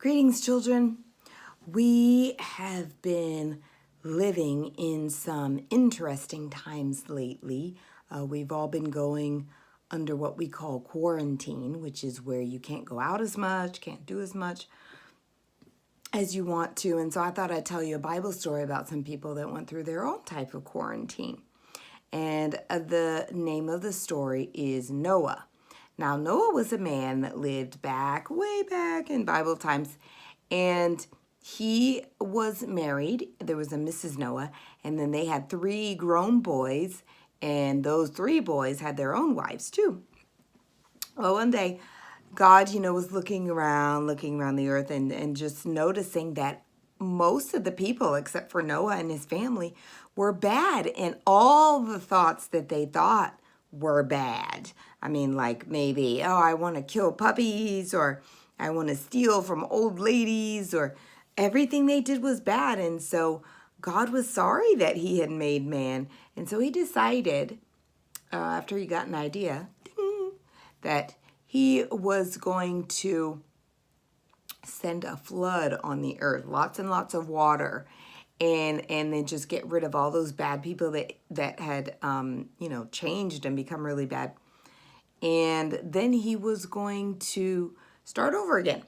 Greetings, children. We have been living in some interesting times lately. We've all been going under what we call quarantine, which is where you can't go out as much, can't do as much as you want to. And so I thought I'd tell you a Bible story about some people that went through their own type of quarantine. And the name of the story is Noah. Now, Noah was a man that lived way back in Bible times, and he was married. There was a Mrs. Noah, and then they had 3 grown boys, and those 3 boys had their own wives too. Well, one day, God, was looking around the earth and just noticing that most of the people, except for Noah and his family, were bad, and all the thoughts that they thought were bad. I mean, like maybe, I want to kill puppies, or I want to steal from old ladies, or everything they did was bad. And so God was sorry that he had made man. And so he decided, after he got an idea, that he was going to send a flood on the earth, lots and lots of water, and then just get rid of all those bad people that had changed and become really bad. And then he was going to start over again.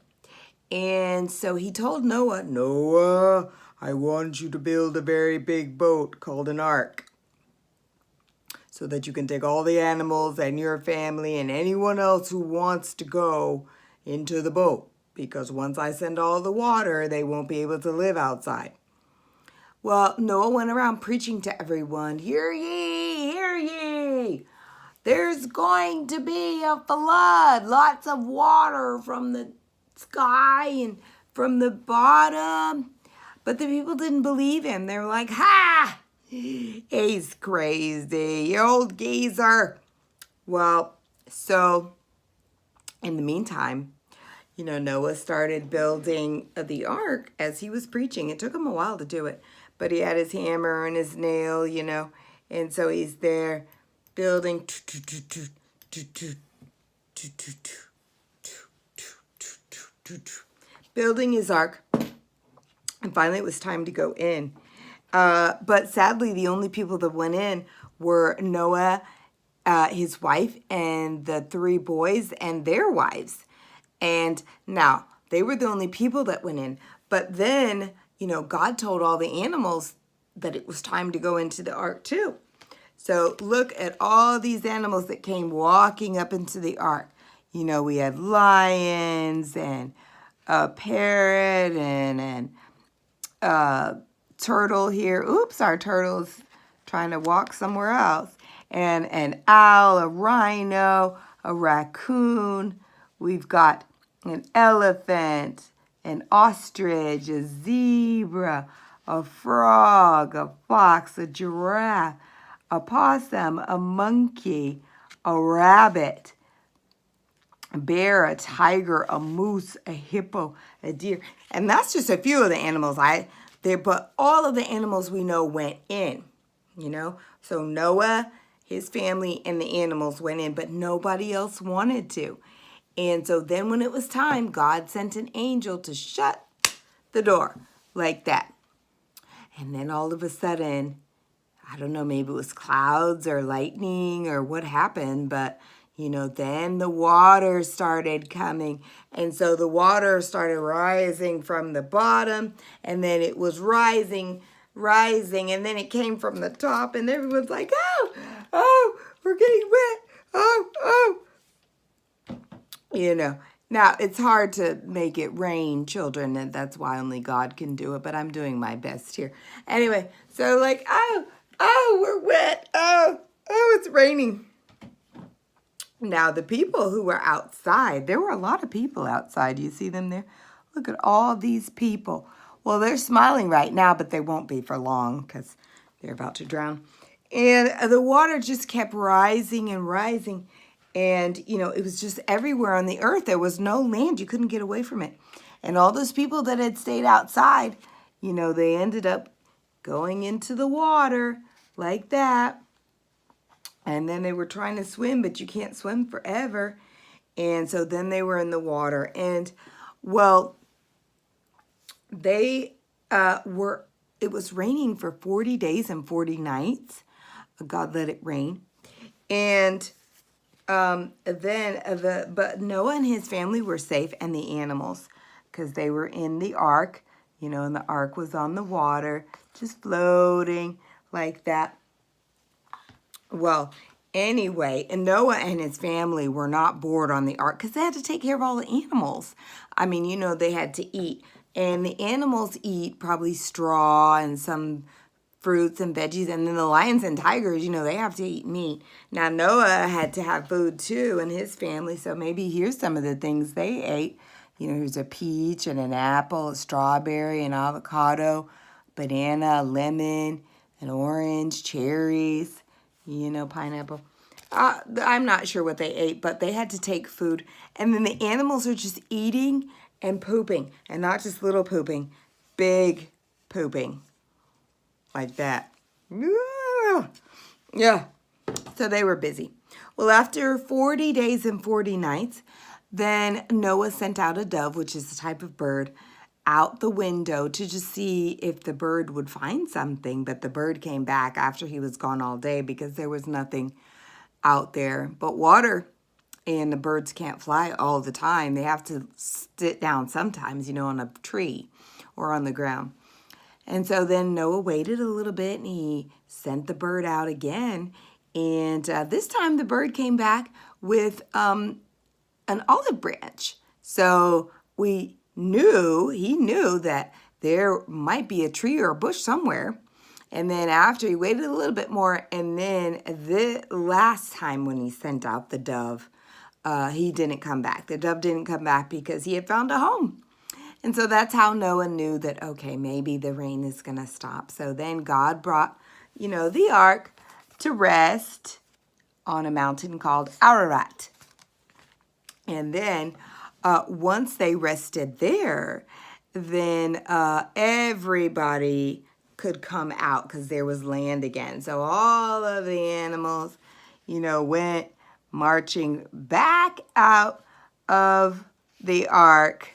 And so he told Noah, I want you to build a very big boat called an ark, so that you can take all the animals and your family and anyone else who wants to go into the boat. Because once I send all the water, they won't be able to live outside. Well, Noah went around preaching to everyone, hear ye, hear ye. There's going to be a flood, lots of water from the sky and from the bottom. But the people didn't believe him. They were like, ha, he's crazy, you old geezer. Well, so in the meantime, Noah started building the ark as he was preaching. It took him a while to do it, but he had his hammer and his nail, and so he's there building, building his ark, and finally it was time to go in. But sadly, the only people that went in were Noah, his wife, and the 3 boys and their wives. And now, they were the only people that went in. But then, God told all the animals that it was time to go into the ark too. So look at all these animals that came walking up into the ark. We had lions and a parrot and turtle here. Oops, our turtle's trying to walk somewhere else. And an owl, a rhino, a raccoon. We've got an elephant, an ostrich, a zebra, a frog, a fox, a giraffe, a possum, a monkey, a rabbit, a bear, a tiger, a moose, a hippo, a deer. And that's just a few of the animals. But all of the animals we know went in, So Noah, his family, and the animals went in, but nobody else wanted to. And so then when it was time, God sent an angel to shut the door like that. And then all of a sudden, I don't know, maybe it was clouds or lightning or what happened, but, then the water started coming. And so the water started rising from the bottom, and then it was rising, and then it came from the top, and everyone's like, oh, we're getting wet, oh. Now it's hard to make it rain, children, and that's why only God can do it, but I'm doing my best here. Anyway, so like, oh, we're wet. Oh, it's raining. Now the people who were outside, there were a lot of people outside. You see them there? Look at all these people. Well, they're smiling right now, but they won't be for long because they're about to drown. And the water just kept rising and rising. And, it was just everywhere on the earth. There was no land. You couldn't get away from it. And all those people that had stayed outside, they ended up going into the water like that. And then they were trying to swim, but you can't swim forever. And so then they were in the water. And, well, they were, it was raining for 40 days and 40 nights. God let it rain. And but Noah and his family were safe, and the animals, because they were in the ark, and the ark was on the water, just floating like that. Well, anyway, and Noah and his family were not bored on the ark because they had to take care of all the animals. I mean, they had to eat. And the animals eat probably straw and some fruits and veggies. And then the lions and tigers, they have to eat meat. Now, Noah had to have food too, and his family. So maybe here's some of the things they ate. Here's a peach and an apple, a strawberry, an avocado, banana, a lemon, an orange, cherries, pineapple. I'm not sure what they ate, but they had to take food. And then the animals are just eating and pooping, and not just little pooping, big pooping, like that. Yeah, so they were busy. Well, after 40 days and 40 nights, then Noah sent out a dove, which is a type of bird, out the window to just see if the bird would find something. But the bird came back after he was gone all day because there was nothing out there but water. And the birds can't fly all the time. They have to sit down sometimes, on a tree or on the ground. And so then Noah waited a little bit and he sent the bird out again. And this time the bird came back with an olive branch. So he knew that there might be a tree or a bush somewhere. And then after he waited a little bit more, and then the last time when he sent out the dove, he didn't come back. The dove didn't come back because he had found a home. And so that's how Noah knew that, okay, maybe the rain is going to stop. So then God brought, the ark to rest on a mountain called Ararat. And then once they rested there, then everybody could come out because there was land again. So all of the animals, went marching back out of the ark,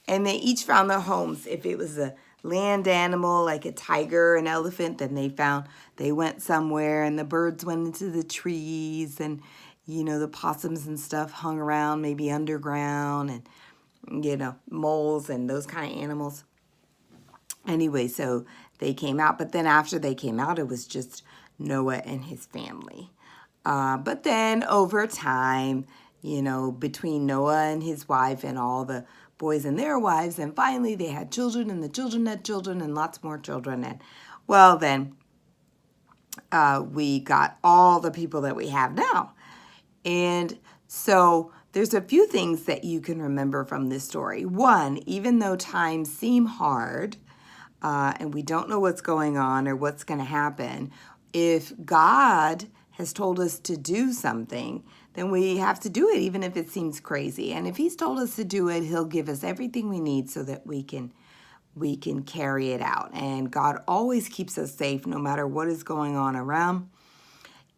and they each found their homes. If it was a land animal like a tiger, an elephant, then they went somewhere, and the birds went into the trees, and the possums and stuff hung around, maybe underground, and moles and those kind of animals. Anyway, so they came out, but then after they came out, it was just Noah and his family. But then over time, between Noah and his wife and all the boys and their wives, and finally they had children, and the children had children, and lots more children. And well, then we got all the people that we have now. And so there's a few things that you can remember from this story. One, even though times seem hard, and we don't know what's going on or what's going to happen, if God has told us to do something, then we have to do it, even if it seems crazy. And if he's told us to do it, he'll give us everything we need so that we can carry it out. And God always keeps us safe no matter what is going on around.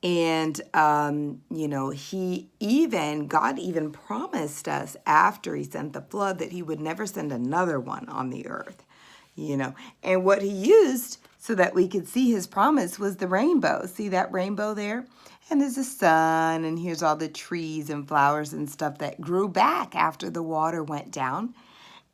And, God even promised us after he sent the flood that he would never send another one on the earth, And what he used so that we could see his promise was the rainbow. See that rainbow there? And there's the sun, and here's all the trees and flowers and stuff that grew back after the water went down.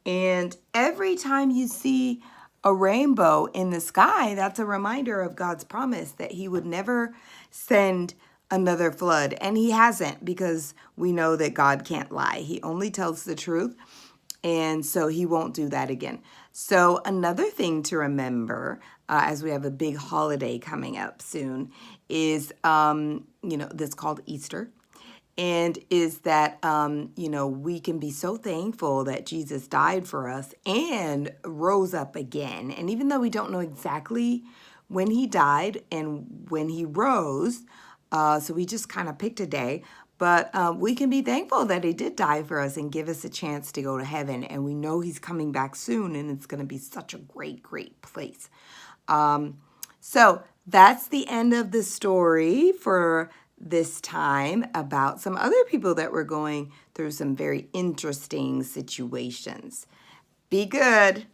And every time you see a rainbow in the sky, that's a reminder of God's promise that he would never send another flood. And he hasn't, because we know that God can't lie. He only tells the truth. And so he won't do that again. So another thing to remember, as we have a big holiday coming up soon, is, that's called Easter. And is that, we can be so thankful that Jesus died for us and rose up again. And even though we don't know exactly when he died and when he rose, so we just kind of picked a day, but we can be thankful that he did die for us and give us a chance to go to heaven. And we know he's coming back soon, and it's going to be such a great, great place. So that's the end of the story for this time about some other people that were going through some very interesting situations. Be good.